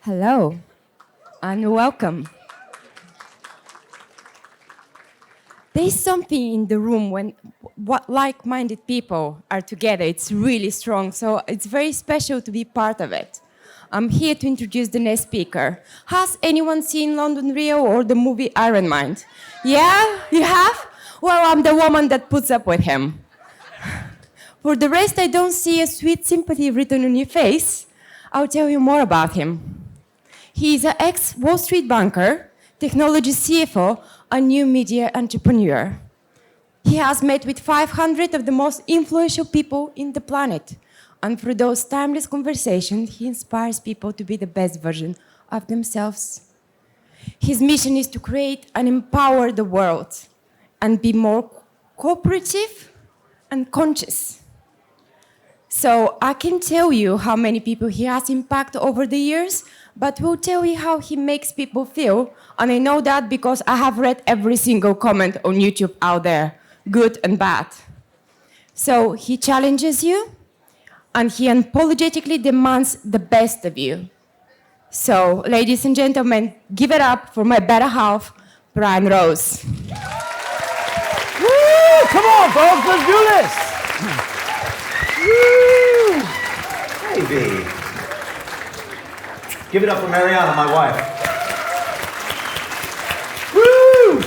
Hello and welcome. There's something in the room when what like-minded people are together. It's really strong, so it's very special to be part of it. I'm here to introduce the next speaker. Has anyone seen London Rio or the movie Iron Mind? Yeah, you have? Well, I'm the woman that puts up with him. For the rest, I don't see a sweet sympathy written on your face. I'll tell you more about him. He's an ex-Wall Street banker, technology CFO, a new media entrepreneur. He has met with 500 of the most influential people in the planet. And through those timeless conversations, he inspires people to be the best version of themselves. His mission is to create and empower the world and be more cooperative and conscious. So I can tell you how many people he has impacted over the years, but we'll tell you how he makes people feel. And I know that because I have read every single comment on YouTube out there, good and bad. So he challenges you, and he unapologetically demands the best of you. So, ladies and gentlemen, give it up for my better half, Brian Rose. Woo! Come on, folks, let's do this. Woo! Baby. Give it up for Mariana, my wife. Woo!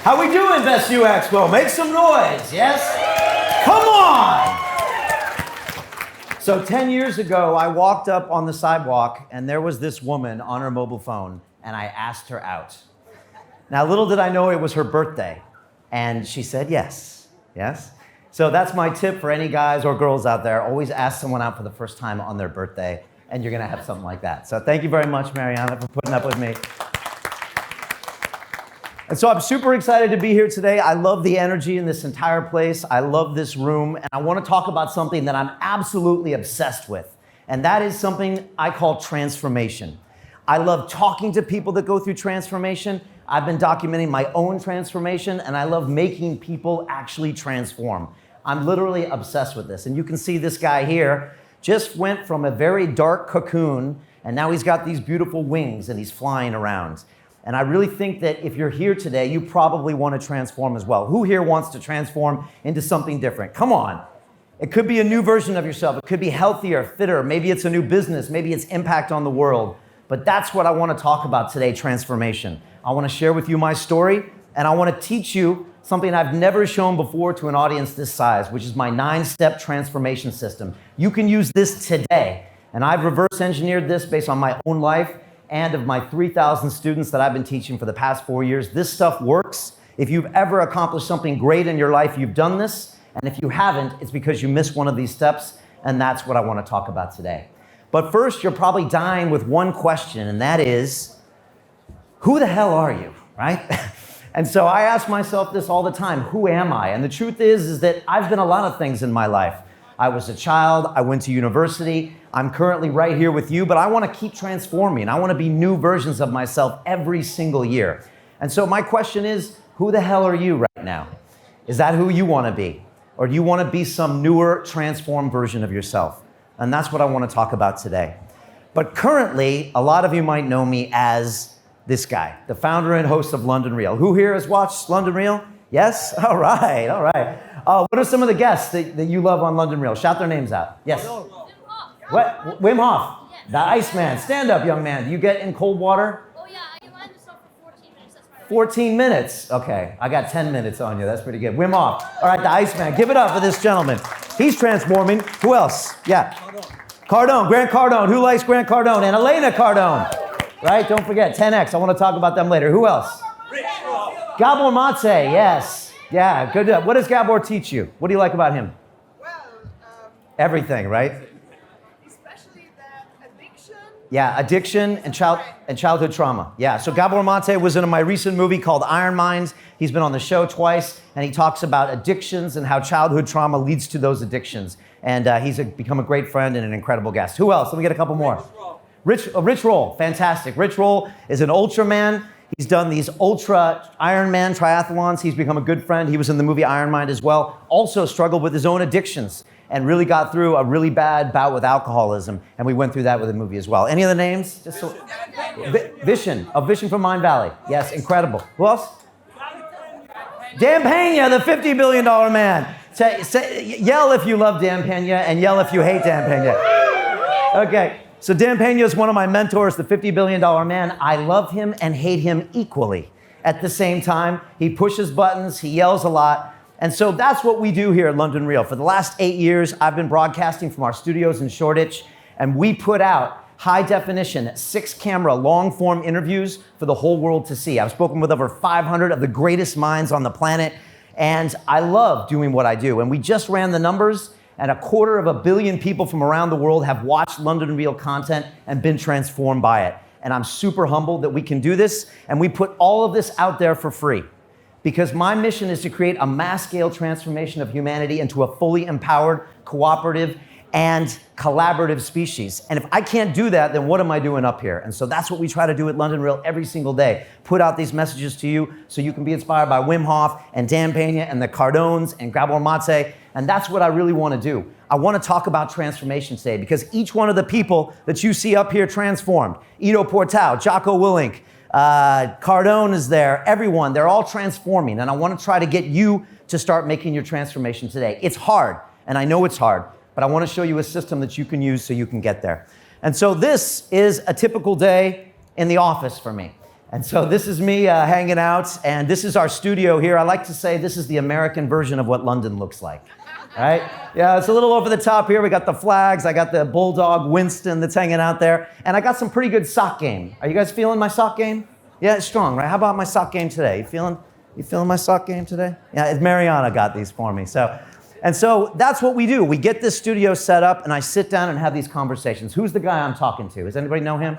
How we doing, Best U Expo? Make some noise, yes? Come on! So 10 years ago, I walked up on the sidewalk, and there was this woman on her mobile phone, and I asked her out. Now, little did I know it was her birthday, and she said yes, yes? So that's my tip for any guys or girls out there. Always ask someone out for the first time on their birthday, and you're gonna have something like that. So thank you very much, Mariana, for putting up with me. And so I'm super excited to be here today. I love the energy in this entire place. I love this room, and I wanna talk about something that I'm absolutely obsessed with, and that is something I call transformation. I love talking to people that go through transformation. I've been documenting my own transformation, and I love making people actually transform. I'm literally obsessed with this, and you can see this guy here just went from a very dark cocoon, and now he's got these beautiful wings, and he's flying around. And I really think that if you're here today, you probably want to transform as well. Who here wants to transform into something different? Come on. It could be a new version of yourself. It could be healthier, fitter. Maybe it's a new business. Maybe it's impact on the world. But that's what I want to talk about today, transformation. I want to share with you my story, and I want to teach you something I've never shown before to an audience this size, which is my 9-step transformation system. You can use this today. And I've reverse engineered this based on my own life and of my 3,000 students that I've been teaching for the past 4 years. This stuff works. If you've ever accomplished something great in your life, you've done this. And if you haven't, it's because you missed one of these steps. And that's what I want to talk about today. But first, you're probably dying with one question, and that is, who the hell are you, right? And so I ask myself this all the time, who am I? And the truth is that I've been a lot of things in my life. I was a child, I went to university, I'm currently right here with you, but I want to keep transforming. I want to be new versions of myself every single year. And so my question is, who the hell are you right now? Is that who you want to be? Or do you want to be some newer, transformed version of yourself? And that's what I want to talk about today. But currently, a lot of you might know me as this guy, the founder and host of London Real. Who here has watched London Real? Yes? All right, all right. What are some of the guests that you love on London Real? Shout their names out. Yes? What? Wim Hof, the Iceman. Stand up, young man. Do you get in cold water? Oh yeah, I lined this up for 14 minutes. That's right. 14 minutes. Okay, I got 10 minutes on you. That's pretty good. Wim Hof. All right, the Iceman. Give it up for this gentleman. He's transforming. Who else? Yeah. Cardone, Grant Cardone. Who likes Grant Cardone? And Elena Cardone. Right? Don't forget, 10X. I want to talk about them later. Who else? Gabor Mate. Yes. Yeah, good. What does Gabor teach you? What do you like about him? Well, everything, right? especially that addiction. Yeah, addiction and childhood trauma. Yeah, so Gabor Mate was in my recent movie called Iron Mind. He's been on the show twice, and he talks about addictions and how childhood trauma leads to those addictions. And he's become a great friend and an incredible guest. Who else? Let me get a couple more. Rich Roll, fantastic. Rich Roll is an Ultraman. He's done these ultra Ironman triathlons. He's become a good friend. He was in the movie Iron Mind as well. Also struggled with his own addictions. and really got through a really bad bout with alcoholism. And we went through that with the movie as well. Any other names? Just so, Vision from Mind Valley. Yes, incredible. Who else? Dan Pena, the $50 billion man. Yell if you love Dan Pena and yell if you hate Dan Pena. Okay, so Dan Pena is one of my mentors, the $50 billion man. I love him and hate him equally. At the same time, he pushes buttons, he yells a lot. And so that's what we do here at London Real. For the last 8 years, I've been broadcasting from our studios in Shoreditch, and we put out high definition, 6-camera, long-form interviews for the whole world to see. I've spoken with over 500 of the greatest minds on the planet, and I love doing what I do. And we just ran the numbers, and 250 million people from around the world have watched London Real content and been transformed by it. And I'm super humbled that we can do this, and we put all of this out there for free. Because my mission is to create a mass-scale transformation of humanity into a fully empowered, cooperative, and collaborative species. And if I can't do that, then what am I doing up here? And so that's what we try to do at London Real every single day. Put out these messages to you so you can be inspired by Wim Hof and Dan Pena and the Cardones and Gabor Mate. And that's what I really want to do. I want to talk about transformation today because each one of the people that you see up here transformed, Ido Portal, Jocko Willink, Cardone is there, everyone, they're all transforming. And I want to try to get you to start making your transformation today. It's hard, and I know it's hard, but I want to show you a system that you can use so you can get there. And so this is a typical day in the office for me. And so this is me hanging out, and this is our studio here. I like to say this is the American version of what London looks like. Right? Yeah, it's a little over the top here. We got the flags. I got the bulldog Winston that's hanging out there. And I got some pretty good sock game. Are you guys feeling my sock game? Yeah, it's strong, right? How about my sock game today? You feeling my sock game today? Yeah, Mariana got these for me. So that's what we do. We get this studio set up, and I sit down and have these conversations. Who's the guy I'm talking to? Does anybody know him?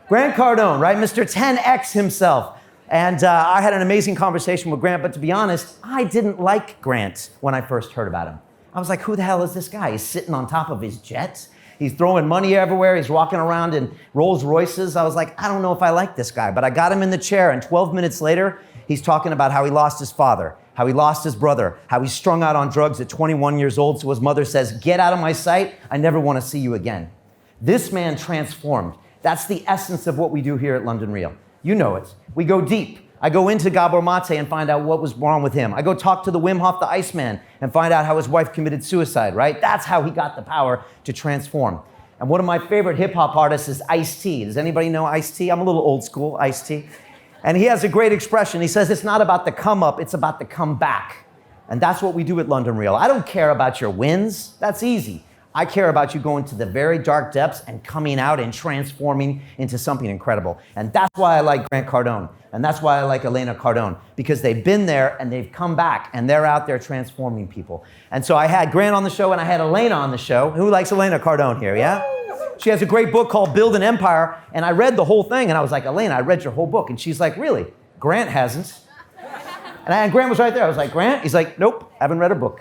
Grant Cardone, right? Mr. 10X himself. And I had an amazing conversation with Grant, but to be honest, I didn't like Grant when I first heard about him. I was like, who the hell is this guy? He's sitting on top of his jet. He's throwing money everywhere. He's walking around in Rolls Royces. I was like, I don't know if I like this guy, but I got him in the chair, and 12 minutes later, he's talking about how he lost his father, how he lost his brother, how he's strung out on drugs at 21 years old, so his mother says, get out of my sight. I never want to see you again. This man transformed. That's the essence of what we do here at London Real. You know it. We go deep. I go into Gabor Mate and find out what was wrong with him. I go talk to the Wim Hof, the Iceman, and find out how his wife committed suicide, right? That's how he got the power to transform. And one of my favorite hip-hop artists is Ice-T. Does anybody know Ice-T? I'm a little old school, Ice-T. And he has a great expression. He says, it's not about the come up, it's about the come back. And that's what we do at London Real. I don't care about your wins. That's easy. I care about you going to the very dark depths and coming out and transforming into something incredible. And that's why I like Grant Cardone. And that's why I like Elena Cardone, because they've been there and they've come back and they're out there transforming people. And so I had Grant on the show and I had Elena on the show. Who likes Elena Cardone here, yeah? She has a great book called Build an Empire. And I read the whole thing and I was like, Elena, I read your whole book. And she's like, really? Grant hasn't. And Grant was right there. I was like, Grant? He's like, nope, haven't read her book.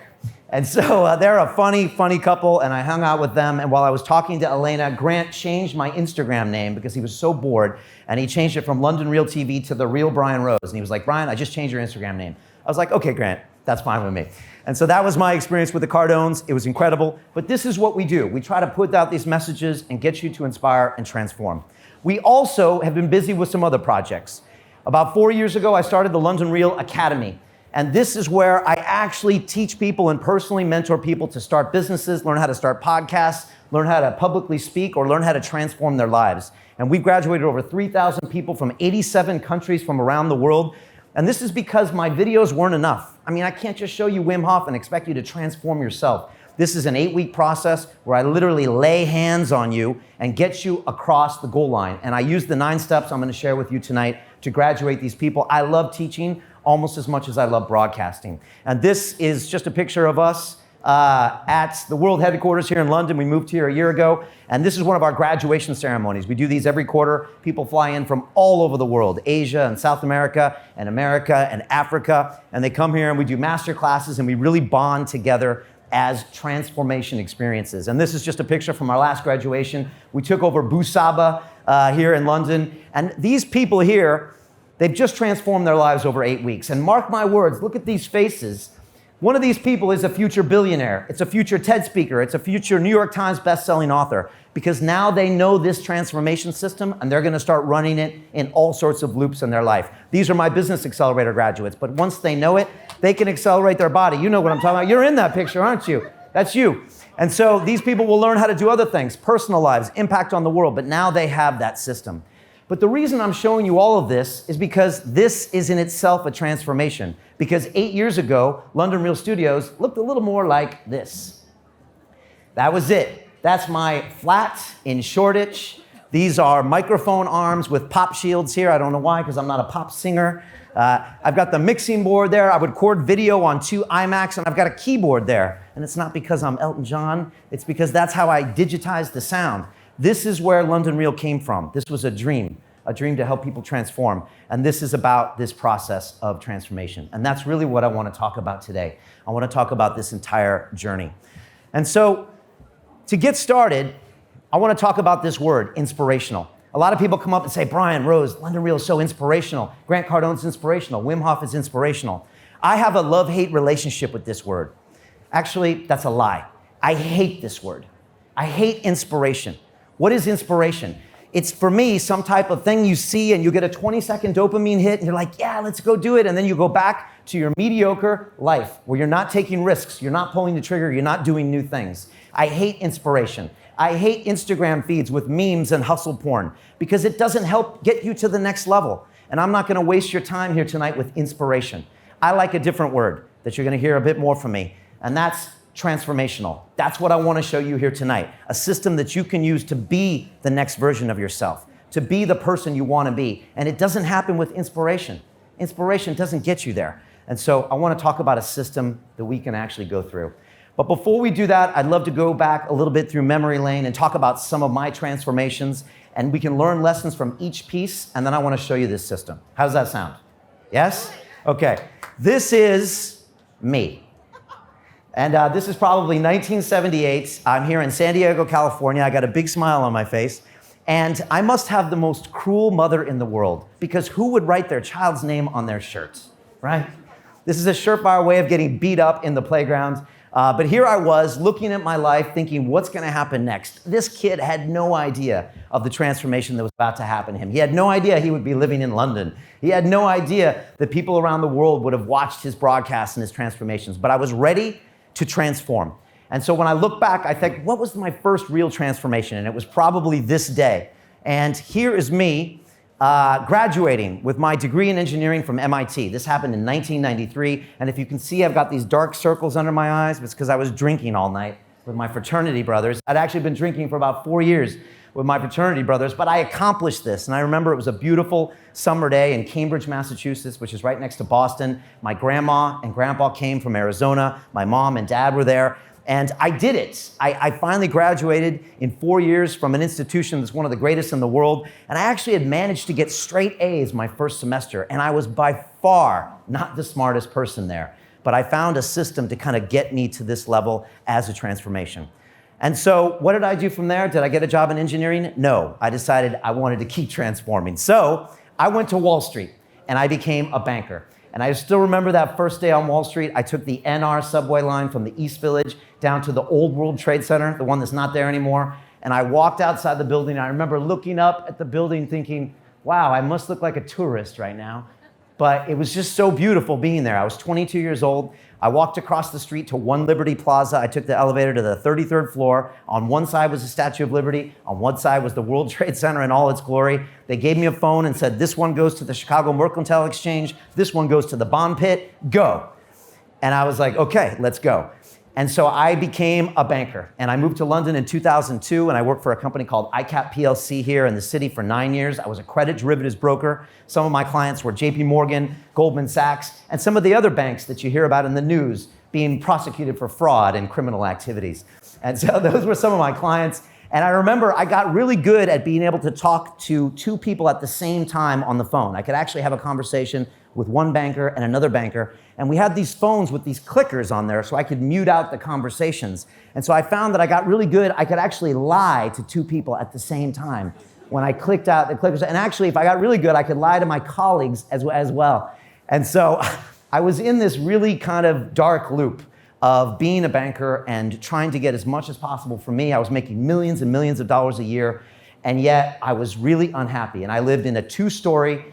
And so they're a funny couple, and I hung out with them. And while I was talking to Elena, Grant changed my Instagram name because he was so bored, and he changed it from London Real TV to The Real Brian Rose. And he was like, Brian, I just changed your Instagram name. I was like, okay, Grant, that's fine with me. And so that was my experience with the Cardones. It was incredible. But this is what we do. We try to put out these messages and get you to inspire and transform. We also have been busy with some other projects. About 4 years ago, I started the London Real Academy. And this is where I actually teach people and personally mentor people to start businesses, learn how to start podcasts, learn how to publicly speak, or learn how to transform their lives. And we've graduated over 3,000 people from 87 countries from around the world. And this is because my videos weren't enough. I mean, I can't just show you Wim Hof and expect you to transform yourself. This is an 8-week process where I literally lay hands on you and get you across the goal line. And I use the 9 steps I'm going to share with you tonight to graduate these people. I love teaching almost as much as I love broadcasting. And this is just a picture of us at the world headquarters here in London. We moved here a year ago, and this is one of our graduation ceremonies. We do these every quarter. People fly in from all over the world, Asia and South America and Africa, and they come here and we do master classes and we really bond together as transformation experiences. And this is just a picture from our last graduation. We took over Busaba here in London, and these people here, they've just transformed their lives over 8 weeks. And mark my words, look at these faces. One of these people is a future billionaire. It's a future TED speaker. It's a future New York Times best-selling author, because now they know this transformation system and they're going to start running it in all sorts of loops in their life. These are my Business Accelerator graduates, but once they know it, they can accelerate their body. You know what I'm talking about. You're in that picture, aren't you? That's you. And so these people will learn how to do other things, personal lives, impact on the world, but now they have that system. But the reason I'm showing you all of this is because this is in itself a transformation. Because 8 years ago, London Real Studios looked a little more like this. That was it. That's my flat in Shoreditch. These are microphone arms with pop shields here. I don't know why, because I'm not a pop singer. I've got the mixing board there. I would record video on 2 iMacs, and I've got a keyboard there. And it's not because I'm Elton John. It's because that's how I digitized the sound. This is where London Real came from. This was a dream to help people transform. And this is about this process of transformation. And that's really what I want to talk about today. I want to talk about this entire journey. And so to get started, I want to talk about this word, inspirational. A lot of people come up and say, Brian, Rose, London Real is so inspirational. Grant Cardone's inspirational. Wim Hof is inspirational. I have a love-hate relationship with this word. Actually, that's a lie. I hate this word. I hate inspiration. What is inspiration? It's, for me, some type of thing you see and you get a 20-second dopamine hit and you're like, yeah, let's go do it. And then you go back to your mediocre life where you're not taking risks, you're not pulling the trigger, you're not doing new things. I hate inspiration. I hate Instagram feeds with memes and hustle porn because it doesn't help get you to the next level. And I'm not going to waste your time here tonight with inspiration. I like a different word that you're going to hear a bit more from me, and that's transformational. That's what I want to show you here tonight. A system that you can use to be the next version of yourself, to be the person you want to be. And it doesn't happen with inspiration. Inspiration doesn't get you there. And so I want to talk about a system that we can actually go through. But before we do that, I'd love to go back a little bit through memory lane and talk about some of my transformations, and we can learn lessons from each piece, and then I want to show you this system. How does that sound? Yes? Okay. This is me. And this is probably 1978. I'm here in San Diego, California. I got a big smile on my face. And I must have the most cruel mother in the world, because who would write their child's name on their shirt, right? This is a surefire way of getting beat up in the playground. But here I was looking at my life thinking, what's going to happen next? This kid had no idea of the transformation that was about to happen to him. He had no idea he would be living in London. He had no idea that people around the world would have watched his broadcasts and his transformations. But I was ready to transform. And so when I look back, I think, what was my first real transformation? And it was probably this day. And here is me graduating with my degree in engineering from MIT. This happened in 1993. And if you can see, I've got these dark circles under my eyes. It's because I was drinking all night with my fraternity brothers. I'd actually been drinking for about 4 years with my fraternity brothers, but I accomplished this. And I remember it was a beautiful summer day in Cambridge, Massachusetts, which is right next to Boston. My grandma and grandpa came from Arizona. My mom and dad were there. And I did it. I finally graduated in 4 years from an institution that's one of the greatest in the world. And I actually had managed to get straight A's my first semester. And I was by far not the smartest person there. But I found a system to kind of get me to this level as a transformation. And so what did I do from there? Did I get a job in engineering? No. I decided I wanted to keep transforming. So I went to Wall Street and I became a banker. And I still remember that first day on Wall Street. I took the NR subway line from the East Village down to the Old World Trade Center, the one that's not there anymore. And I walked outside the building. I remember looking up at the building thinking, wow, I must look like a tourist right now. But it was just so beautiful being there. I was 22 years old. I walked across the street to One Liberty Plaza. I took the elevator to the 33rd floor. On one side was the Statue of Liberty. On one side was the World Trade Center in all its glory. They gave me a phone and said, this one goes to the Chicago Mercantile Exchange. This one goes to the bond pit. Go. And I was like, okay, let's go. And so I became a banker. And I moved to London in 2002, and I worked for a company called ICAP PLC here in the city for 9 years. I was a credit derivatives broker. Some of my clients were JP Morgan, Goldman Sachs, and some of the other banks that you hear about in the news being prosecuted for fraud and criminal activities. And so those were some of my clients. And I remember I got really good at being able to talk to 2 people at the same time on the phone. I could actually have a conversation with one banker and another banker. And we had these phones with these clickers on there so I could mute out the conversations. And so I found that I got really good. I could actually lie to 2 people at the same time when I clicked out the clickers. And actually, if I got really good, I could lie to my colleagues as well. And so I was in this really kind of dark loop of being a banker and trying to get as much as possible for me. I was making millions and millions of dollars a year, and yet I was really unhappy. And I lived in a 2-story,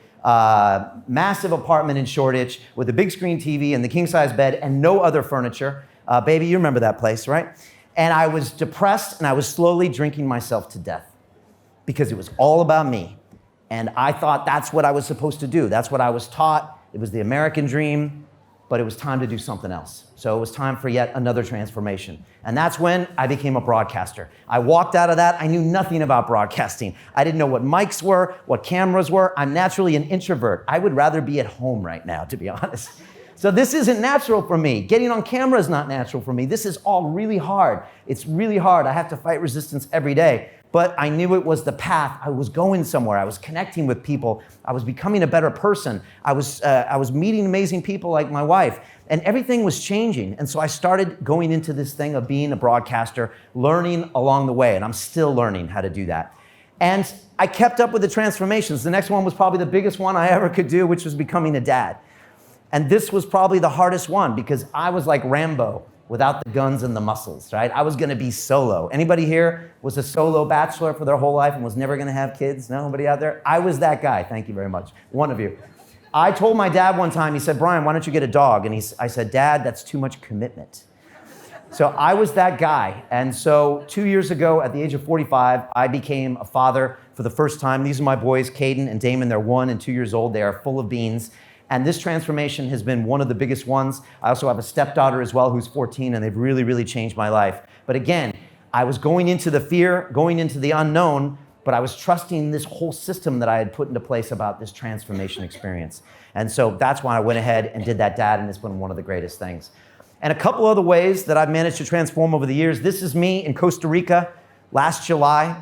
massive apartment in Shoreditch with a big screen TV and the king-size bed and no other furniture. Baby, you remember that place, right? And I was depressed, and I was slowly drinking myself to death because it was all about me. And I thought that's what I was supposed to do. That's what I was taught. It was the American dream, but it was time to do something else. So it was time for yet another transformation. And that's when I became a broadcaster. I walked out of that. I knew nothing about broadcasting. I didn't know what mics were, what cameras were. I'm naturally an introvert. I would rather be at home right now, to be honest. So this isn't natural for me. Getting on camera is not natural for me. This is all really hard. It's really hard. I have to fight resistance every day. But I knew it was the path. I was going somewhere. I was connecting with people. I was becoming a better person. I was meeting amazing people like my wife. And everything was changing. And so I started going into this thing of being a broadcaster, learning along the way. And I'm still learning how to do that. And I kept up with the transformations. The next one was probably the biggest one I ever could do, which was becoming a dad. And this was probably the hardest one because I was like Rambo without the guns and the muscles, right? I was gonna be solo. Anybody here was a solo bachelor for their whole life and was never gonna have kids? Nobody out there? I was that guy, thank you very much. One of you. I told my dad one time, he said, Brian, why don't you get a dog? And I said, Dad, that's too much commitment. So I was that guy. And so 2 years ago, at the age of 45, I became a father for the first time. These are my boys, Caden and Damon. They're 1 and 2 years old. They are full of beans. And this transformation has been one of the biggest ones. I also have a stepdaughter as well who's 14, and they've really, really changed my life. But again, I was going into the fear, going into the unknown, but I was trusting this whole system that I had put into place about this transformation experience. And so that's why I went ahead and did that, Dad, and it's been one of the greatest things. And a couple other ways that I've managed to transform over the years. This is me in Costa Rica last July,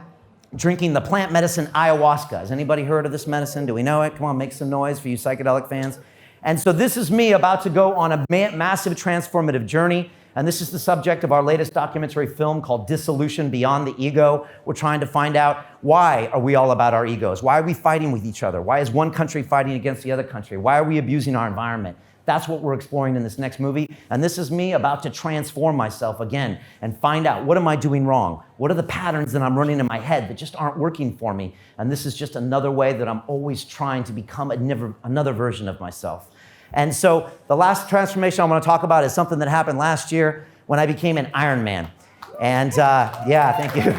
drinking the plant medicine ayahuasca. Has anybody heard of this medicine? Do we know it? Come on, make some noise for you psychedelic fans. And so this is me about to go on a massive transformative journey. And this is the subject of our latest documentary film called Dissolution Beyond the Ego. We're trying to find out, why are we all about our egos? Why are we fighting with each other? Why is one country fighting against the other country? Why are we abusing our environment? That's what we're exploring in this next movie. And this is me about to transform myself again and find out, what am I doing wrong? What are the patterns that I'm running in my head that just aren't working for me? And this is just another way that I'm always trying to become another version of myself. And so the last transformation I want to talk about is something that happened last year when I became an Iron Man. And yeah, thank you.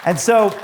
And so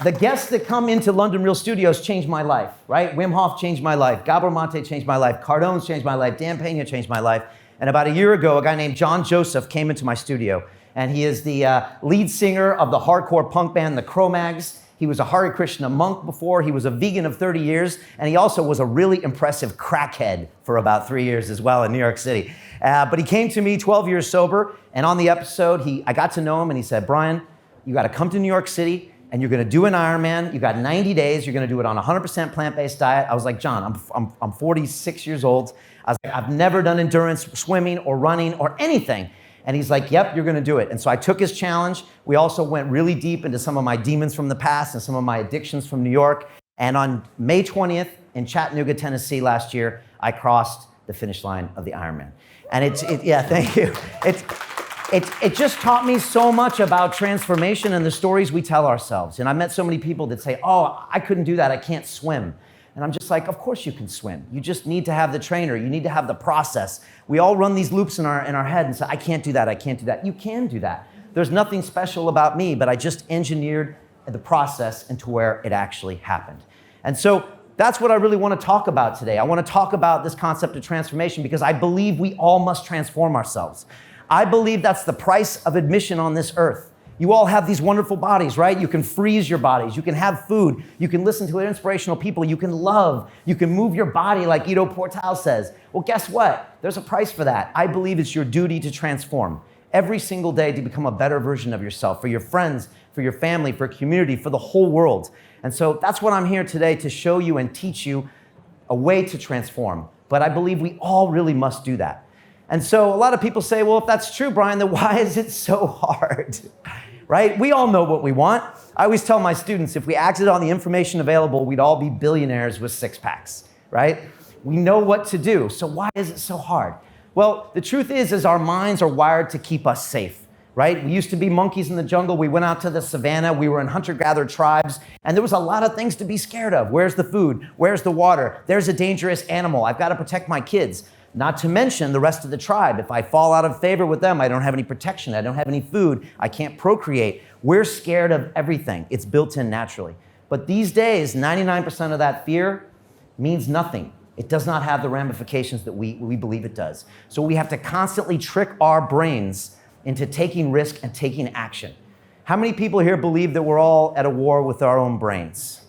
the guests that come into London Real Studios changed my life, right? Wim Hof changed my life. Gabor Mate changed my life. Cardone's changed my life. Dan Pena changed my life. And about a year ago, a guy named John Joseph came into my studio. And he is the lead singer of the hardcore punk band, the Cro-Mags. He was a Hare Krishna monk before. He was a vegan of 30 years. And he also was a really impressive crackhead for about 3 years as well in New York City. But he came to me 12 years sober. And on the episode, I got to know him. And he said, Brian, you got to come to New York City. And you're gonna do an Ironman. You got 90 days. You're gonna do it on a 100% plant-based diet. I was like, John, I'm 46 years old. I was like, I've never done endurance, swimming or running or anything. And he's like, yep, you're gonna do it. And so I took his challenge. We also went really deep into some of my demons from the past and some of my addictions from New York. And on May 20th in Chattanooga, Tennessee last year, I crossed the finish line of the Ironman. And yeah, thank you. It just taught me so much about transformation and the stories we tell ourselves. And I met so many people that say, oh, I couldn't do that, I can't swim. And I'm just like, of course you can swim. You just need to have the trainer, you need to have the process. We all run these loops in our head and say, I can't do that, I can't do that. You can do that. There's nothing special about me, but I just engineered the process into where it actually happened. And so that's what I really want to talk about today. I want to talk about this concept of transformation because I believe we all must transform ourselves. I believe that's the price of admission on this earth. You all have these wonderful bodies, right? You can freeze your bodies. You can have food. You can listen to inspirational people. You can love. You can move your body like Ido Portal says. Well, guess what? There's a price for that. I believe it's your duty to transform every single day to become a better version of yourself, for your friends, for your family, for community, for the whole world. And so that's what I'm here today to show you and teach you a way to transform. But I believe we all really must do that. And so a lot of people say, well, if that's true, Brian, then why is it so hard? Right? We all know what we want. I always tell my students, if we acted on the information available, we'd all be billionaires with six-packs, right? We know what to do. So why is it so hard? Well, the truth is our minds are wired to keep us safe, right? We used to be monkeys in the jungle. We went out to the savannah. We were in hunter-gatherer tribes, and there was a lot of things to be scared of. Where's the food? Where's the water? There's a dangerous animal. I've got to protect my kids. Not to mention the rest of the tribe. If I fall out of favor with them, I don't have any protection. I don't have any food. I can't procreate. We're scared of everything. It's built in naturally. But these days, 99% of that fear means nothing. It does not have the ramifications that we believe it does. So we have to constantly trick our brains into taking risk and taking action. How many people here believe that we're all at a war with our own brains?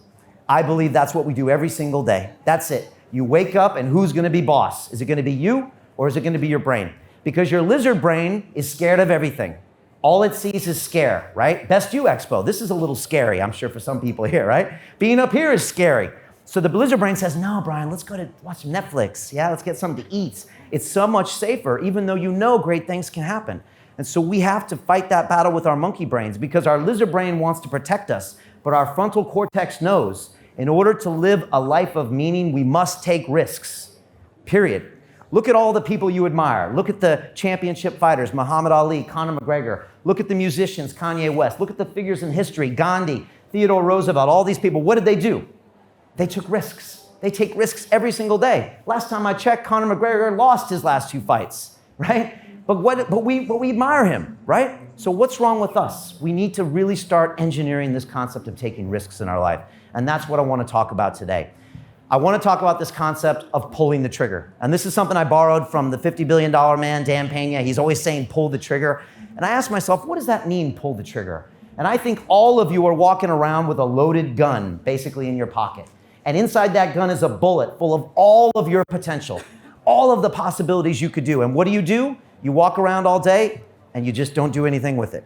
I believe that's what we do every single day. That's it. You wake up and who's gonna be boss? Is it gonna be you or is it gonna be your brain? Because your lizard brain is scared of everything. All it sees is scare, right? Best You Expo. This is a little scary, I'm sure, for some people here, right? Being up here is scary. So the lizard brain says, no, Brian, let's go to watch some Netflix. Yeah, let's get something to eat. It's so much safer, even though you know great things can happen. And so we have to fight that battle with our monkey brains because our lizard brain wants to protect us, but our frontal cortex knows in order to live a life of meaning, we must take risks, period. Look at all the people you admire. Look at the championship fighters, Muhammad Ali, Conor McGregor. Look at the musicians, Kanye West. Look at the figures in history, Gandhi, Theodore Roosevelt, all these people. What did they do? They took risks. They take risks every single day. Last time I checked, Conor McGregor lost his last 2 fights, right? But we admire him, right? So what's wrong with us? We need to really start engineering this concept of taking risks in our life. And that's what I want to talk about today. I want to talk about this concept of pulling the trigger. And this is something I borrowed from the $50 billion man, Dan Pena. He's always saying, pull the trigger. And I asked myself, what does that mean, pull the trigger? And I think all of you are walking around with a loaded gun, basically in your pocket. And inside that gun is a bullet full of all of your potential, all of the possibilities you could do. And what do? You walk around all day and you just don't do anything with it.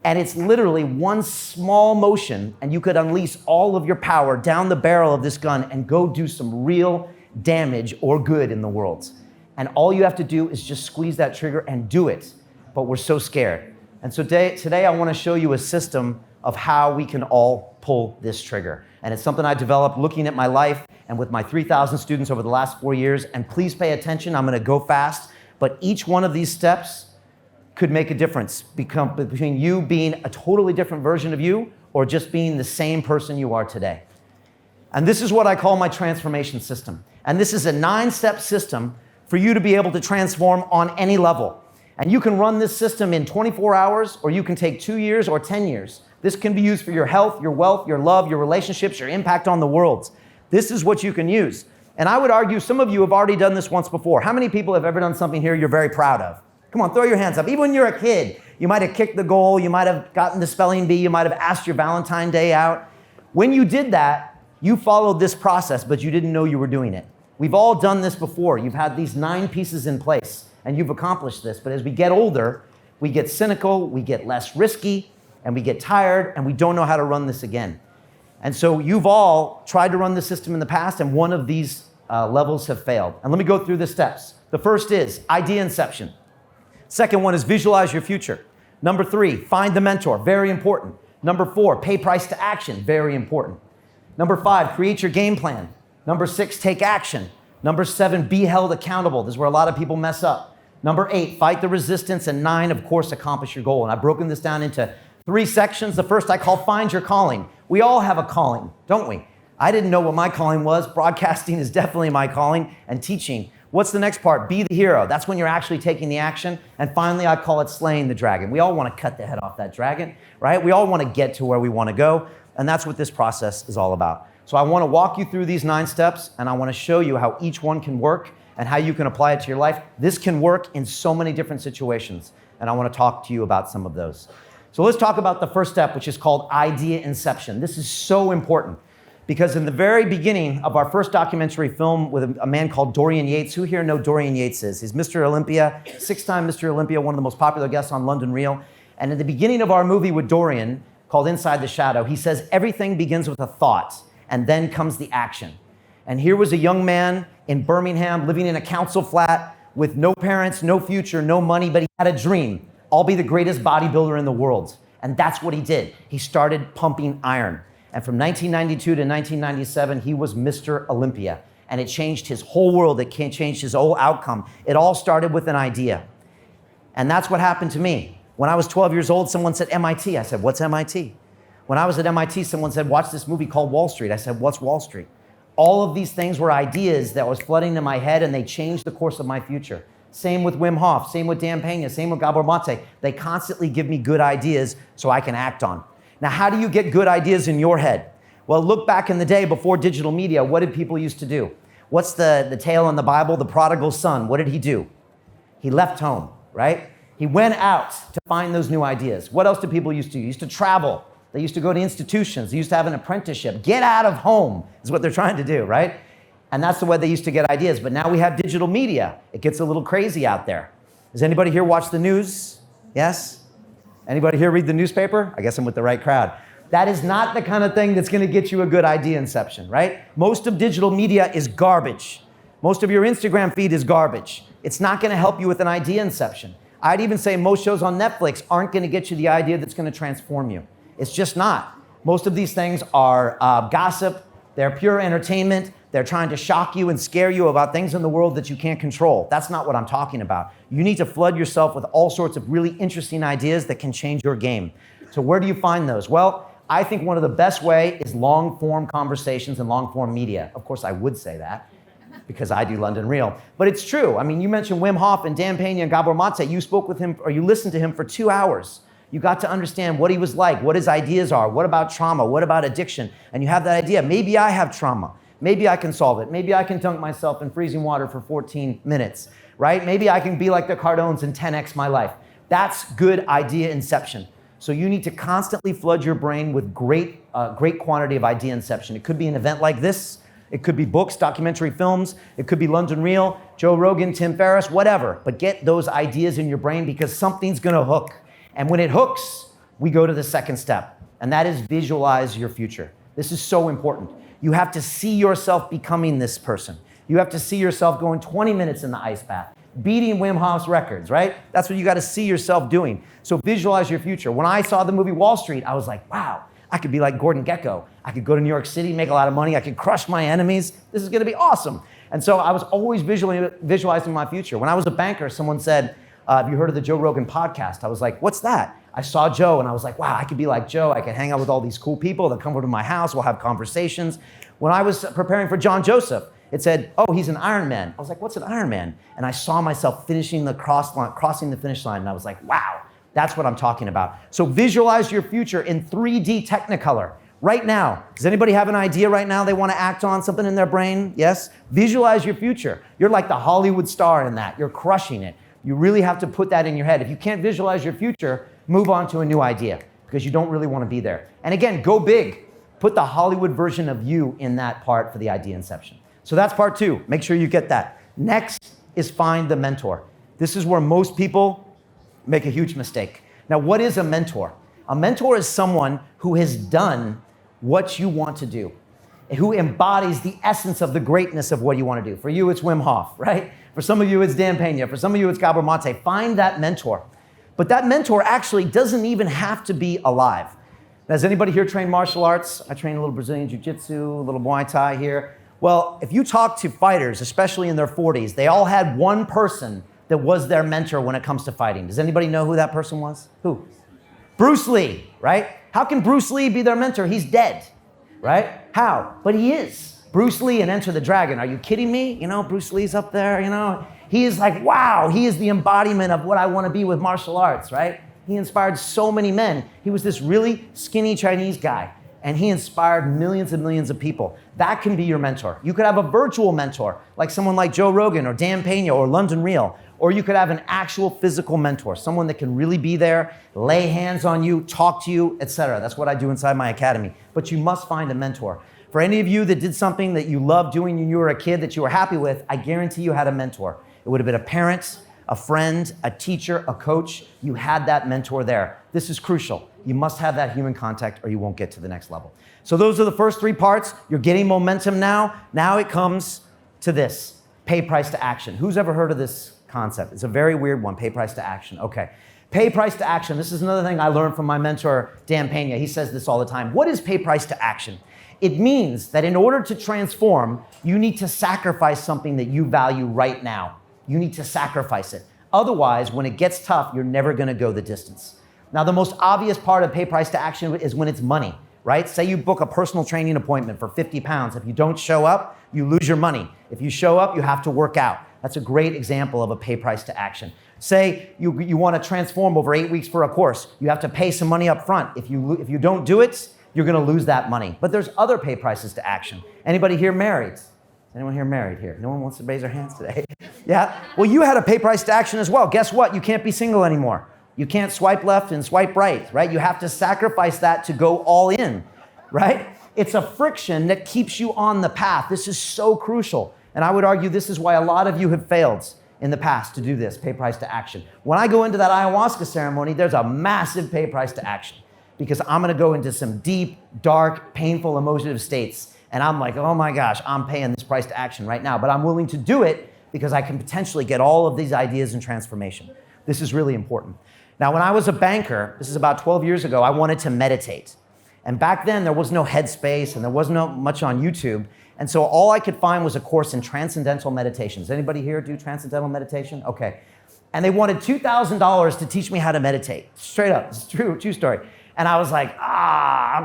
And it's literally one small motion and you could unleash all of your power down the barrel of this gun and go do some real damage or good in the world. And all you have to do is just squeeze that trigger and do it. But we're so scared. And so today I want to show you a system of how we can all pull this trigger. And it's something I developed looking at my life and with my 3,000 students over the last 4 years. And please pay attention, I'm going to go fast. But each one of these steps could make a difference between you being a totally different version of you or just being the same person you are today. And this is what I call my transformation system. And this is a 9-step system for you to be able to transform on any level. And you can run this system in 24 hours, or you can take 2 years or 10 years. This can be used for your health, your wealth, your love, your relationships, your impact on the world. This is what you can use. And I would argue some of you have already done this once before. How many people have ever done something here you're very proud of? Come on, throw your hands up. Even when you're a kid, you might have kicked the goal, you might have gotten the spelling bee, you might have asked your Valentine Day out. When you did that, you followed this process, but you didn't know you were doing it. We've all done this before. You've had these 9 pieces in place, and you've accomplished this. But as we get older, we get cynical, we get less risky, and we get tired, and we don't know how to run this again. And so you've all tried to run the system in the past, and one of these levels have failed. And let me go through the steps. The first is idea inception. Second one is visualize your future. Number 3, find the mentor, very important. Number 4, pay price to action, very important. Number 5, create your game plan. Number 6, take action. Number 7, be held accountable. This is where a lot of people mess up. Number 8, fight the resistance. And 9, of course, accomplish your goal. And I've broken this down into 3 sections. The first I call find your calling. We all have a calling, don't we? I didn't know what my calling was. Broadcasting is definitely my calling, and teaching. What's the next part? Be the hero. That's when you're actually taking the action. And finally, I call it slaying the dragon. We all want to cut the head off that dragon, right? We all want to get to where we want to go. And that's what this process is all about. So I want to walk you through these 9 steps, and I want to show you how each one can work and how you can apply it to your life. This can work in so many different situations, and I want to talk to you about some of those. So let's talk about the first step, which is called idea inception. This is so important. Because in the very beginning of our first documentary film with a man called Dorian Yates, who here know Dorian Yates is? He's Mr. Olympia, 6-time Mr. Olympia, one of the most popular guests on London Real. And at the beginning of our movie with Dorian, called Inside the Shadow, he says everything begins with a thought, and then comes the action. And here was a young man in Birmingham living in a council flat with no parents, no future, no money, but he had a dream. I'll be the greatest bodybuilder in the world. And that's what he did. He started pumping iron. And from 1992 to 1997, he was Mr. Olympia. and it changed his whole world. It changed his whole outcome. It all started with an idea. And that's what happened to me. When I was 12 years old, someone said MIT. I said, what's MIT? When I was at MIT, someone said, watch this movie called Wall Street. I said, what's Wall Street? All of these things were ideas that was flooding in my head, and they changed the course of my future. Same with Wim Hof, same with Dan Pena, same with Gabor Mate. They constantly give me good ideas so I can act on. Now, how do you get good ideas in your head? Well, look back in the day before digital media. What did people used to do? What's the tale in the Bible? The prodigal son. What did he do? He left home, right? He went out to find those new ideas. What else did people used to do? Used to travel. They used to go to institutions. They used to have an apprenticeship. Get out of home is what they're trying to do, right? And that's the way they used to get ideas. But now we have digital media. It gets a little crazy out there. Does anybody here watch the news? Yes? Anybody here read the newspaper? I guess I'm with the right crowd. That is not the kind of thing that's going to get you a good idea inception, right? Most of digital media is garbage. Most of your Instagram feed is garbage. It's not going to help you with an idea inception. I'd even say most shows on Netflix aren't going to get you the idea that's going to transform you. It's just not. Most of these things are gossip. They're pure entertainment. They're trying to shock you and scare you about things in the world that you can't control. That's not what I'm talking about. You need to flood yourself with all sorts of really interesting ideas that can change your game. So where do you find those? Well, I think one of the best way is long-form conversations and long-form media. Of course, I would say that because I do London Real. But it's true. I mean, you mentioned Wim Hof and Dan Pena and Gabor Mate. You spoke with him, or you listened to him for 2 hours. You got to understand what he was like, what his ideas are, what about trauma, what about addiction, and you have that idea. Maybe I have trauma. Maybe I can solve it. Maybe I can dunk myself in freezing water for 14 minutes, right? Maybe I can be like the Cardones and 10x my life. That's good idea inception. So you need to constantly flood your brain with great quantity of idea inception. It could be an event like this. It could be books, documentary films. It could be London Real, Joe Rogan, Tim Ferriss, whatever. But get those ideas in your brain because something's going to hook. And when it hooks, we go to the second step, and that is visualize your future. This is so important. You have to see yourself becoming this person. You have to see yourself going 20 minutes in the ice bath, beating Wim Hof's records, right? That's what you got to see yourself doing. So visualize your future. When I saw the movie Wall Street, I was like, wow, I could be like Gordon Gekko. I could go to New York City, make a lot of money. I could crush my enemies. This is going to be awesome. And so I was always visualizing my future. When I was a banker, someone said, have you heard of the Joe Rogan podcast? I was like, what's that? I saw Joe and I was like, wow, I could be like Joe. I could hang out with all these cool people that come over to my house. We'll have conversations. When I was preparing for John Joseph, it said, oh, he's an Ironman. I was like, what's an Ironman? And I saw myself crossing the finish line. And I was like, wow, that's what I'm talking about. So visualize your future in 3D Technicolor. Right now, does anybody have an idea right now they want to act on, something in their brain? Yes? Visualize your future. You're like the Hollywood star in that. You're crushing it. You really have to put that in your head. If you can't visualize your future, move on to a new idea because you don't really want to be there. And again, go big. Put the Hollywood version of you in that part for the idea inception. So that's part 2. Make sure you get that. Next is find the mentor. This is where most people make a huge mistake. Now, what is a mentor? A mentor is someone who has done what you want to do, who embodies the essence of the greatness of what you want to do. For you, it's Wim Hof, right? For some of you, it's Dan Pena. For some of you, it's Gabor Mate. Find that mentor. But that mentor actually doesn't even have to be alive. Does anybody here train martial arts? I train a little Brazilian Jiu-Jitsu, a little Muay Thai here. Well, if you talk to fighters, especially in their 40s, they all had one person that was their mentor when it comes to fighting. Does anybody know who that person was? Who? Bruce Lee, right? How can Bruce Lee be their mentor? He's dead, right? How? But he is. Bruce Lee and Enter the Dragon. Are you kidding me? You know, Bruce Lee's up there, you know. He is like, wow, he is the embodiment of what I want to be with martial arts, right? He inspired so many men. He was this really skinny Chinese guy, and he inspired millions and millions of people. That can be your mentor. You could have a virtual mentor, like someone like Joe Rogan or Dan Pena or London Real, or you could have an actual physical mentor, someone that can really be there, lay hands on you, talk to you, etc. That's what I do inside my academy. But you must find a mentor. For any of you that did something that you loved doing when you were a kid that you were happy with, I guarantee you had a mentor. It would have been a parent, a friend, a teacher, a coach. You had that mentor there. This is crucial. You must have that human contact or you won't get to the next level. So those are the first 3 parts. You're getting momentum now. Now it comes to this, pay price to action. Who's ever heard of this concept? It's a very weird one, pay price to action. Okay. Pay price to action. This is another thing I learned from my mentor, Dan Pena. He says this all the time. What is pay price to action? It means that in order to transform, you need to sacrifice something that you value right now. You need to sacrifice it. Otherwise, when it gets tough, you're never gonna go the distance. Now, the most obvious part of pay price to action is when it's money, right? Say you book a personal training appointment for 50 pounds. If you don't show up, you lose your money. If you show up, you have to work out. That's a great example of a pay price to action. Say you want to transform over 8 weeks for a course. You have to pay some money up front. If you don't do it, you're going to lose that money. But there's other pay prices to action. Anybody here married? Is anyone here married here? No one wants to raise their hands today. Yeah? Well, you had a pay price to action as well. Guess what? You can't be single anymore. You can't swipe left and swipe right, right? You have to sacrifice that to go all in, right? It's a friction that keeps you on the path. This is so crucial. And I would argue this is why a lot of you have failed in the past to do this, pay price to action. When I go into that ayahuasca ceremony, there's a massive pay price to action because I'm gonna go into some deep, dark, painful, emotive states. And I'm like, oh my gosh, I'm paying this price to action right now, but I'm willing to do it because I can potentially get all of these ideas and transformation. This is really important. Now, when I was a banker, this is about 12 years ago, I wanted to meditate. And back then, there was no Headspace and there wasn't much on YouTube. And so all I could find was a course in transcendental meditations. Anybody here do transcendental meditation? Okay. And they wanted $2,000 to teach me how to meditate. Straight up, it's true story. And I was like,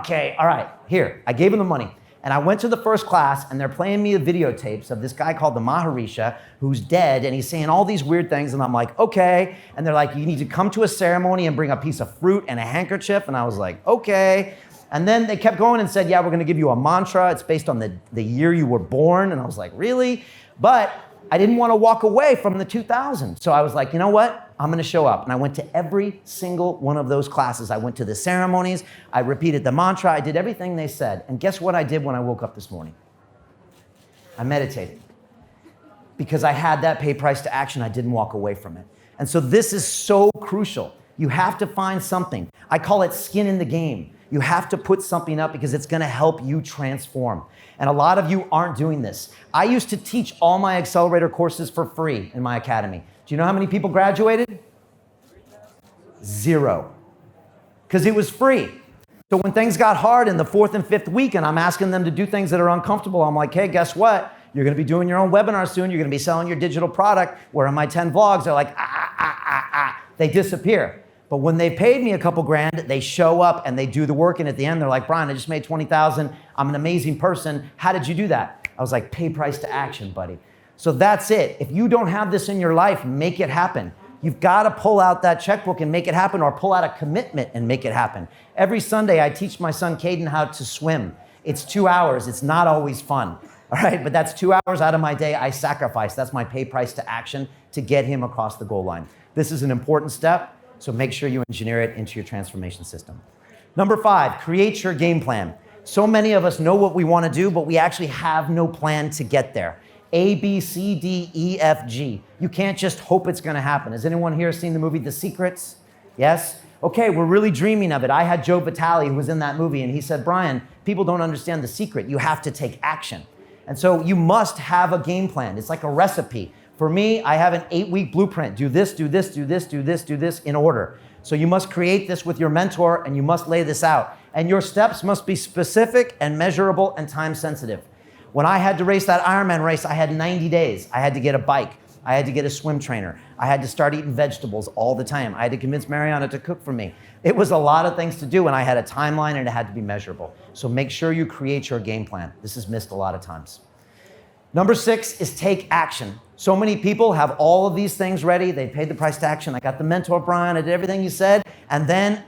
okay, all right, here. I gave them the money. And I went to the first class and they're playing me the videotapes of this guy called the Maharisha who's dead and he's saying all these weird things and I'm like, okay. And they're like, you need to come to a ceremony and bring a piece of fruit and a handkerchief. And I was like, okay. And then they kept going and said, yeah, we're gonna give you a mantra. It's based on the year you were born. And I was like, really? But I didn't want to walk away from the 2000. So I was like, you know what? I'm gonna show up. And I went to every single one of those classes. I went to the ceremonies, I repeated the mantra, I did everything they said. And guess what I did when I woke up this morning? I meditated. Because I had that pay price to action, I didn't walk away from it. And so this is so crucial. You have to find something. I call it skin in the game. You have to put something up because it's gonna help you transform. And a lot of you aren't doing this. I used to teach all my accelerator courses for free in my academy. Do you know how many people graduated? 0. Because it was free. So when things got hard in the 4th and 5th week and I'm asking them to do things that are uncomfortable, I'm like, hey, guess what? You're gonna be doing your own webinar soon. You're gonna be selling your digital product. Where are my 10 vlogs? They're like, They disappear. But when they paid me a couple grand, they show up and they do the work. And at the end, they're like, Brian, I just made 20,000. I'm an amazing person. How did you do that? I was like, pay price to action, buddy. So that's it. If you don't have this in your life, make it happen. You've got to pull out that checkbook and make it happen, or pull out a commitment and make it happen. Every Sunday, I teach my son Caden how to swim. It's 2 hours. It's not always fun. All right, but that's 2 hours out of my day I sacrifice. That's my pay price to action to get him across the goal line. This is an important step. So make sure you engineer it into your transformation system. Number 5, create your game plan. So many of us know what we want to do, but we actually have no plan to get there. A, B, C, D, E, F, G. You can't just hope it's going to happen. Has anyone here seen the movie The Secrets? Yes? Okay, we're really dreaming of it. I had Joe Vitale who was in that movie and he said, Brian, people don't understand the secret. You have to take action. And so you must have a game plan. It's like a recipe. For me, I have an 8-week blueprint. Do this, do this, do this, do this, do this in order. So you must create this with your mentor and you must lay this out. And your steps must be specific and measurable and time sensitive. When I had to race that Ironman race, I had 90 days. I had to get a bike. I had to get a swim trainer. I had to start eating vegetables all the time. I had to convince Mariana to cook for me. It was a lot of things to do and I had a timeline and it had to be measurable. So make sure you create your game plan. This is missed a lot of times. Number 6 is take action. So many people have all of these things ready. They paid the price to action. I got the mentor, Brian. I did everything you said. And then,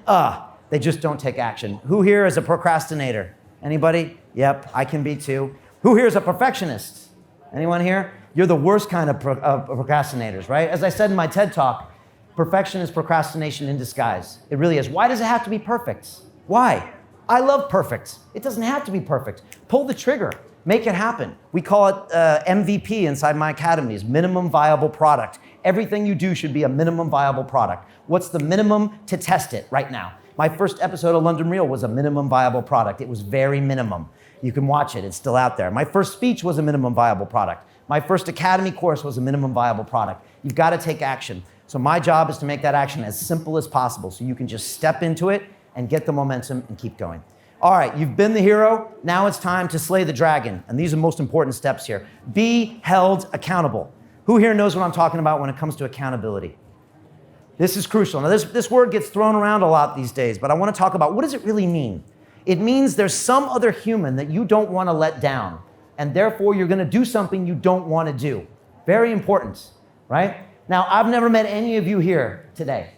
they just don't take action. Who here is a procrastinator? Anybody? Yep, I can be too. Who here is a perfectionist? Anyone here? You're the worst kind of procrastinators, right? As I said in my TED Talk, perfection is procrastination in disguise. It really is. Why does it have to be perfect? Why? I love perfect. It doesn't have to be perfect. Pull the trigger. Make it happen. We call it MVP inside my academies, minimum viable product. Everything you do should be a minimum viable product. What's the minimum to test it right now? My first episode of London Real was a minimum viable product. It was very minimum. You can watch it, it's still out there. My first speech was a minimum viable product. My first academy course was a minimum viable product. You've got to take action. So my job is to make that action as simple as possible so you can just step into it and get the momentum and keep going. All right, you've been the hero. Now it's time to slay the dragon. And these are the most important steps here. Be held accountable. Who here knows what I'm talking about when it comes to accountability? This is crucial. Now, this word gets thrown around a lot these days, but I want to talk about what does it really mean? It means there's some other human that you don't want to let down, and therefore you're going to do something you don't want to do. Very important, right? Now, I've never met any of you here today,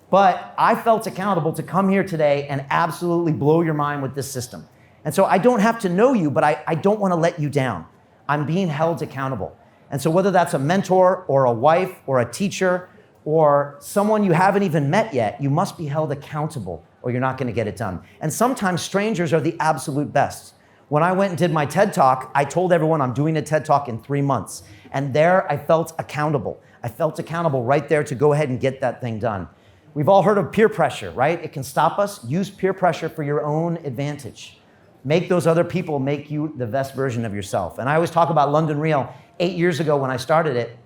but I felt accountable to come here today and absolutely blow your mind with this system. And so I don't have to know you, but I don't want to let you down. I'm being held accountable. And so whether that's a mentor or a wife or a teacher or someone you haven't even met yet, you must be held accountable or you're not going to get it done. And sometimes strangers are the absolute best. When I went and did my TED Talk, I told everyone I'm doing a TED Talk in 3 months. And there I felt accountable. I felt accountable right there to go ahead and get that thing done. We've all heard of peer pressure, right? It can stop us. Use peer pressure for your own advantage. Make those other people make you the best version of yourself. And I always talk about London Real. 8 years ago when I started it,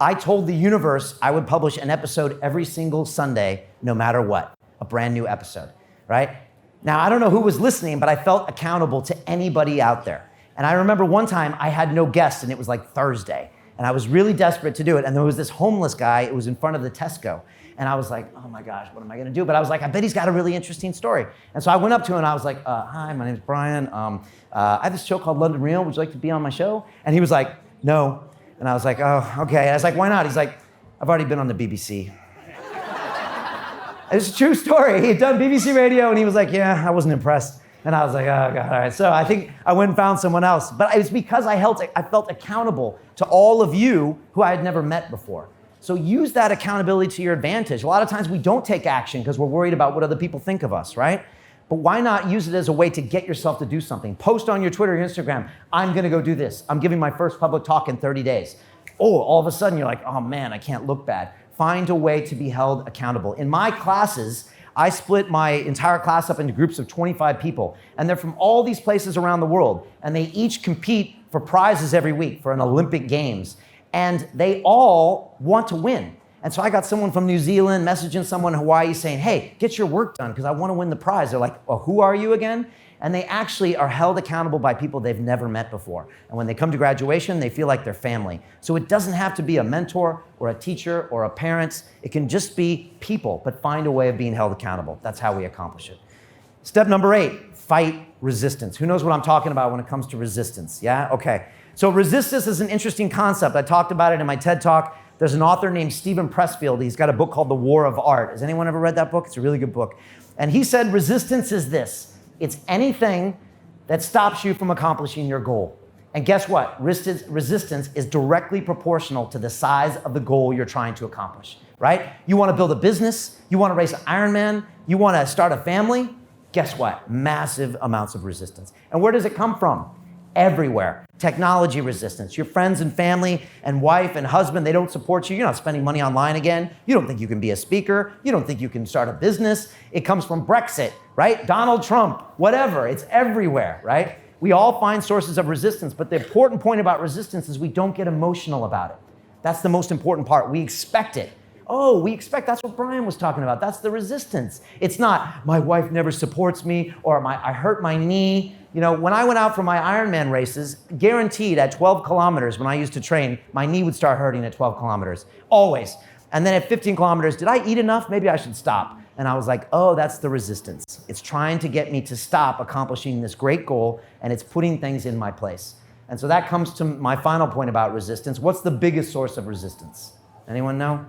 I told the universe I would publish an episode every single Sunday, no matter what, a brand new episode, right? Now, I don't know who was listening, but I felt accountable to anybody out there. And I remember one time I had no guests and it was like Thursday and I was really desperate to do it. And there was this homeless guy, it was in front of the Tesco. And I was like, oh my gosh, what am I gonna do? But I was like, I bet he's got a really interesting story. And so I went up to him and I was like, hi, my name's Brian. I have this show called London Real. Would you like to be on my show? And he was like, no. And I was like, oh, okay. And I was like, why not? He's like, I've already been on the BBC. It's a true story. He had done BBC radio and he was like, yeah, I wasn't impressed. And I was like, oh God, all right. So I think I went and found someone else. But it was because I felt accountable to all of you who I had never met before. So use that accountability to your advantage. A lot of times we don't take action because we're worried about what other people think of us, right? But why not use it as a way to get yourself to do something? Post on your Twitter or Instagram, I'm gonna go do this. I'm giving my first public talk in 30 days. Oh, all of a sudden you're like, oh man, I can't look bad. Find a way to be held accountable. In my classes, I split my entire class up into groups of 25 people, and they're from all these places around the world, and they each compete for prizes every week for an Olympic Games, and they all want to win. And so I got someone from New Zealand messaging someone in Hawaii saying, hey, get your work done because I want to win the prize. They're like, well, who are you again? And they actually are held accountable by people they've never met before. And when they come to graduation, they feel like they're family. So it doesn't have to be a mentor or a teacher or a parent. It can just be people, but find a way of being held accountable. That's how we accomplish it. Step number 8, fight resistance. Who knows what I'm talking about when it comes to resistance? Yeah? Okay. So resistance is an interesting concept. I talked about it in my TED Talk. There's an author named Stephen Pressfield. He's got a book called The War of Art. Has anyone ever read that book? It's a really good book. And he said resistance is this. It's anything that stops you from accomplishing your goal. And guess what? Resistance is directly proportional to the size of the goal you're trying to accomplish, right? You want to build a business, you want to race an Ironman, you want to start a family. Guess what? Massive amounts of resistance. And where does it come from? Everywhere. Technology resistance. Your friends and family and wife and husband, they don't support you. You're not spending money online again. You don't think you can be a speaker. You don't think you can start a business. It comes from Brexit, right? Donald Trump, whatever. It's everywhere, right? We all find sources of resistance, but the important point about resistance is we don't get emotional about it. That's the most important part. We expect it. Oh, we expect, that's what Brian was talking about. That's the resistance. It's not, my wife never supports me, or I hurt my knee. You know, when I went out for my Ironman races, guaranteed at 12 kilometers, when I used to train, my knee would start hurting at 12 kilometers, always. And then at 15 kilometers, did I eat enough? Maybe I should stop. And I was like, oh, that's the resistance. It's trying to get me to stop accomplishing this great goal, and it's putting things in my place. And so that comes to my final point about resistance. What's the biggest source of resistance? Anyone know?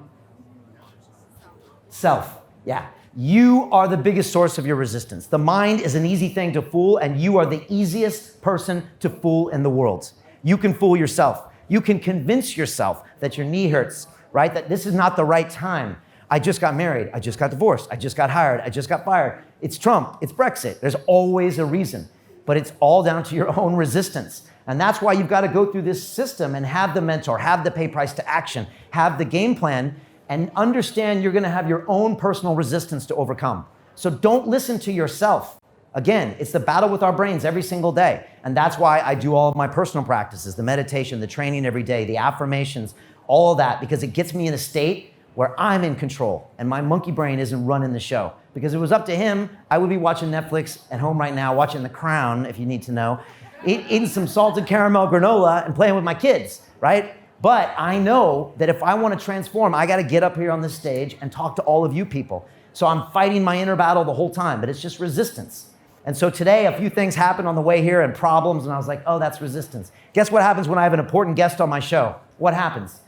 Self, yeah. You are the biggest source of your resistance. The mind is an easy thing to fool, and you are the easiest person to fool in the world. You can fool yourself. You can convince yourself that your knee hurts, right? That this is not the right time. I just got married. I just got divorced. I just got hired. I just got fired. It's Trump. It's Brexit. There's always a reason, but it's all down to your own resistance. And that's why you've got to go through this system and have the mentor, have the pay price to action, have the game plan, and understand you're going to have your own personal resistance to overcome. So don't listen to yourself. Again, it's the battle with our brains every single day. And that's why I do all of my personal practices, the meditation, the training every day, the affirmations, all of that, because it gets me in a state where I'm in control and my monkey brain isn't running the show. Because if it was up to him, I would be watching Netflix at home right now, watching The Crown, if you need to know, eating some salted caramel granola and playing with my kids, right? But I know that if I want to transform, I got to get up here on this stage and talk to all of you people. So I'm fighting my inner battle the whole time, but it's just resistance. And so today, a few things happened on the way here and problems, and I was like, oh, that's resistance. Guess what happens when I have an important guest on my show? What happens?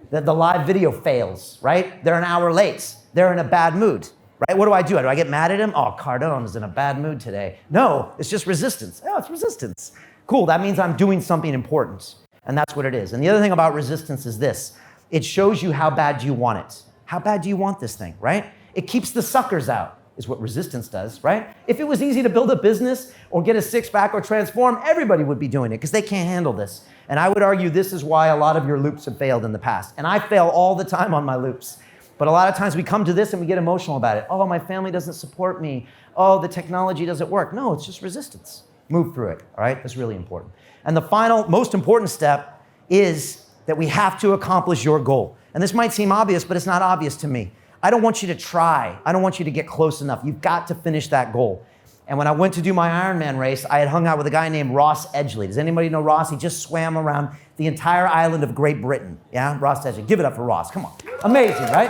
The live video fails, right? They're an hour late. They're in a bad mood, right? What do? Do I get mad at him? Oh, Cardone is in a bad mood today. No, it's just resistance. Oh, it's resistance. Cool, that means I'm doing something important. And that's what it is. And the other thing about resistance is this. It shows you how bad you want it. How bad do you want this thing, right? It keeps the suckers out, is what resistance does, right? If it was easy to build a business or get a six-pack or transform, everybody would be doing it because they can't handle this. And I would argue this is why a lot of your loops have failed in the past. And I fail all the time on my loops. But a lot of times we come to this and we get emotional about it. Oh, my family doesn't support me. Oh, the technology doesn't work. No, it's just resistance. Move through it, all right? That's really important. And the final, most important step is that we have to accomplish your goal. And this might seem obvious, but it's not obvious to me. I don't want you to try. I don't want you to get close enough. You've got to finish that goal. And when I went to do my Ironman race, I had hung out with a guy named Ross Edgley. Does anybody know Ross? He just swam around the entire island of Great Britain. Yeah, Ross Edgley. Give it up for Ross. Come on. Amazing, right?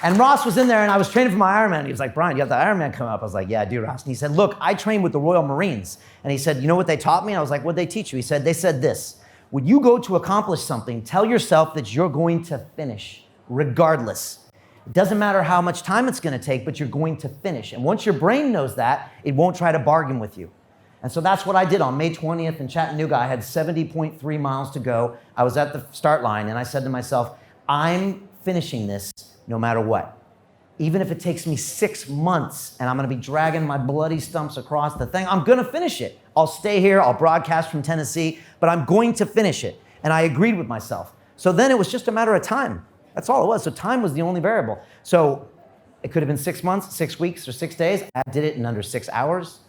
And Ross was in there, and I was training for my Ironman. He was like, Brian, you have the Ironman coming up. I was like, yeah, I do, Ross. And he said, look, I trained with the Royal Marines. And he said, you know what they taught me? I was like, what'd they teach you? He said, they said this. When you go to accomplish something, tell yourself that you're going to finish, regardless. It doesn't matter how much time it's going to take, but you're going to finish. And once your brain knows that, it won't try to bargain with you. And so that's what I did on May 20th in Chattanooga. I had 70.3 miles to go. I was at the start line, and I said to myself, I'm finishing this no matter what. Even if it takes me 6 months and I'm going to be dragging my bloody stumps across the thing, I'm going to finish it. I'll stay here. I'll broadcast from Tennessee, but I'm going to finish it. And I agreed with myself. So then it was just a matter of time. That's all it was. So time was the only variable. So it could have been 6 months, 6 weeks, or 6 days. I did it in under 6 hours.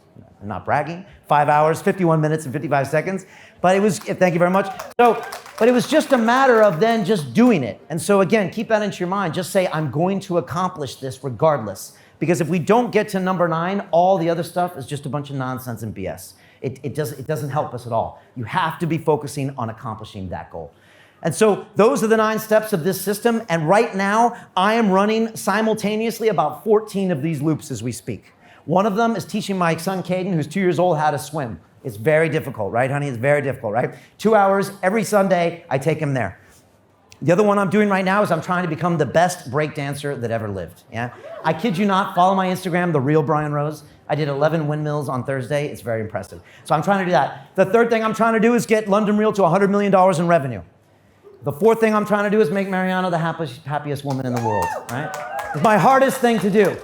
I'm not bragging. 5 hours, 51 minutes, and 55 seconds. But it was, thank you very much. But it was just a matter of then just doing it. And so again, keep that into your mind. Just say, I'm going to accomplish this regardless. Because if we don't get to number 9, all the other stuff is just a bunch of nonsense and BS. It doesn't help us at all. You have to be focusing on accomplishing that goal. And so those are the 9 steps of this system. And right now, I am running simultaneously about 14 of these loops as we speak. One of them is teaching my son, Caden, who's 2 years old, how to swim. It's very difficult, right, honey? It's very difficult, right? 2 hours every Sunday, I take him there. The other one I'm doing right now is I'm trying to become the best breakdancer that ever lived, yeah? I kid you not, follow my Instagram, The Real Brian Rose. I did 11 windmills on Thursday. It's very impressive. So I'm trying to do that. The third thing I'm trying to do is get London Real to $100 million in revenue. The fourth thing I'm trying to do is make Mariana the happiest woman in the world, right? It's my hardest thing to do.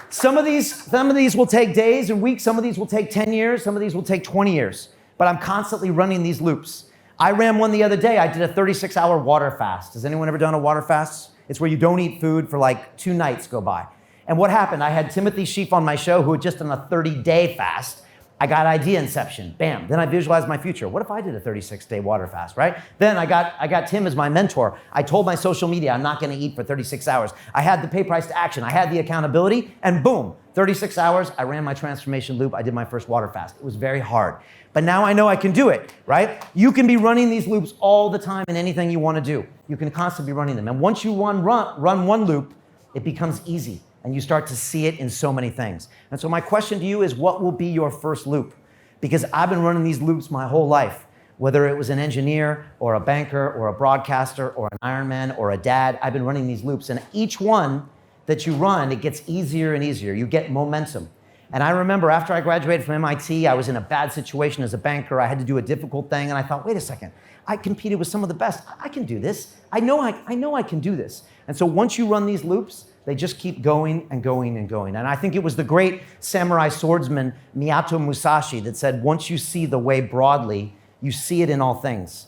Some of these will take days and weeks. Some of these will take 10 years. Some of these will take 20 years. But I'm constantly running these loops. I ran one the other day. I did a 36-hour water fast. Has anyone ever done a water fast? It's where you don't eat food for like 2 nights go by. And what happened? I had Timothy Sheaf on my show who had just done a 30-day fast. I got idea inception, bam. Then I visualized my future. What if I did a 36-day water fast, right? Then I got Tim as my mentor. I told my social media I'm not gonna eat for 36 hours. I had the pay price to action. I had the accountability, and boom, 36 hours, I ran my transformation loop. I did my first water fast. It was very hard. But now I know I can do it, right? You can be running these loops all the time in anything you wanna do. You can constantly be running them. And once you run one loop, it becomes easy. And you start to see it in so many things. And so my question to you is, what will be your first loop? Because I've been running these loops my whole life. Whether it was an engineer or a banker or a broadcaster or an Ironman or a dad, I've been running these loops. And each one that you run, it gets easier and easier. You get momentum. And I remember after I graduated from MIT, I was in a bad situation as a banker. I had to do a difficult thing. And I thought, wait a second, I competed with some of the best. I can do this. I know I can do this. And so once you run these loops, they just keep going and going and going. And I think it was the great samurai swordsman Miyato Musashi that said, once you see the way broadly, you see it in all things.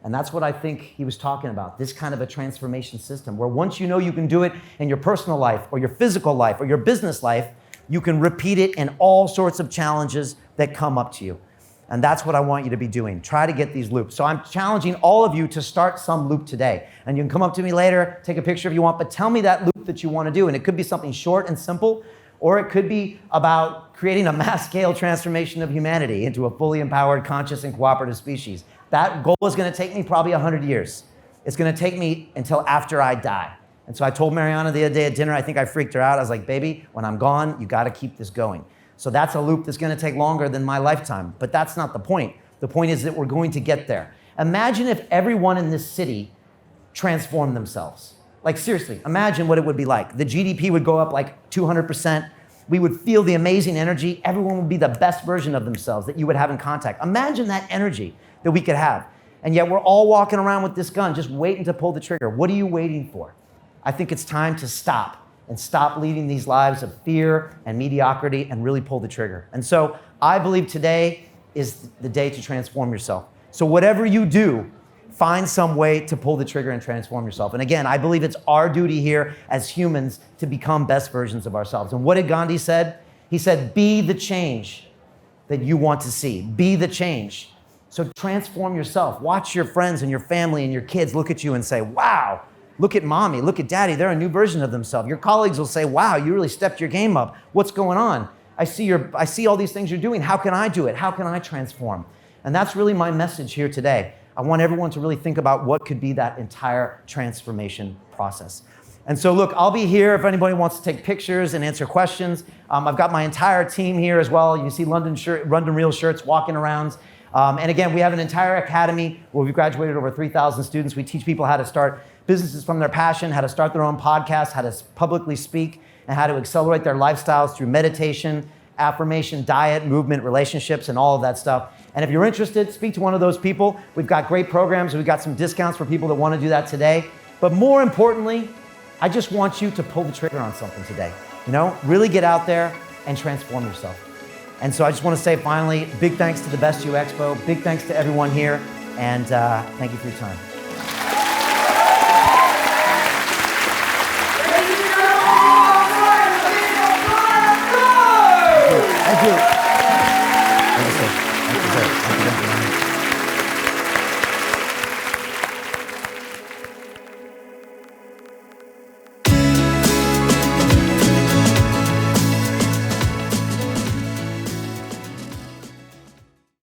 And that's what I think he was talking about, this kind of a transformation system, where once you know you can do it in your personal life or your physical life or your business life, you can repeat it in all sorts of challenges that come up to you. And that's what I want you to be doing. Try to get these loops. So I'm challenging all of you to start some loop today. And you can come up to me later, take a picture if you want, but tell me that loop that you want to do. And it could be something short and simple, or it could be about creating a mass scale transformation of humanity into a fully empowered, conscious, and cooperative species. That goal is going to take me probably 100 years. It's going to take me until after I die. And so I told Mariana the other day at dinner, I think I freaked her out. I was like, baby, when I'm gone, you got to keep this going. So that's a loop that's going to take longer than my lifetime. But that's not the point. The point is that we're going to get there. Imagine if everyone in this city transformed themselves. Like seriously, imagine what it would be like. The GDP would go up like 200%. We would feel the amazing energy. Everyone would be the best version of themselves that you would have in contact. Imagine that energy that we could have. And yet we're all walking around with this gun just waiting to pull the trigger. What are you waiting for? I think it's time to stop and stop leading these lives of fear and mediocrity and really pull the trigger. And so I believe today is the day to transform yourself. So whatever you do, find some way to pull the trigger and transform yourself. And again, I believe it's our duty here as humans to become best versions of ourselves. And what did Gandhi said? He said, be the change that you want to see. Be the change. So transform yourself. Watch your friends and your family and your kids look at you and say, wow, look at mommy, look at daddy, they're a new version of themselves. Your colleagues will say, wow, you really stepped your game up. What's going on? I see all these things you're doing. How can I do it? How can I transform? And that's really my message here today. I want everyone to really think about what could be that entire transformation process. And so look, I'll be here if anybody wants to take pictures and answer questions. I've got my entire team here as well. You see London Real shirts walking around. And again, we have an entire academy where we've graduated over 3,000 students. We teach people how to start businesses from their passion, how to start their own podcast, how to publicly speak, and how to accelerate their lifestyles through meditation, affirmation, diet, movement, relationships, and all of that stuff. And if you're interested, speak to one of those people. We've got great programs. We've got some discounts for people that want to do that today. But more importantly, I just want you to pull the trigger on something today. Really get out there and transform yourself. And so I just want to say finally, big thanks to the Best You Expo. Big thanks to everyone here. And thank you for your time.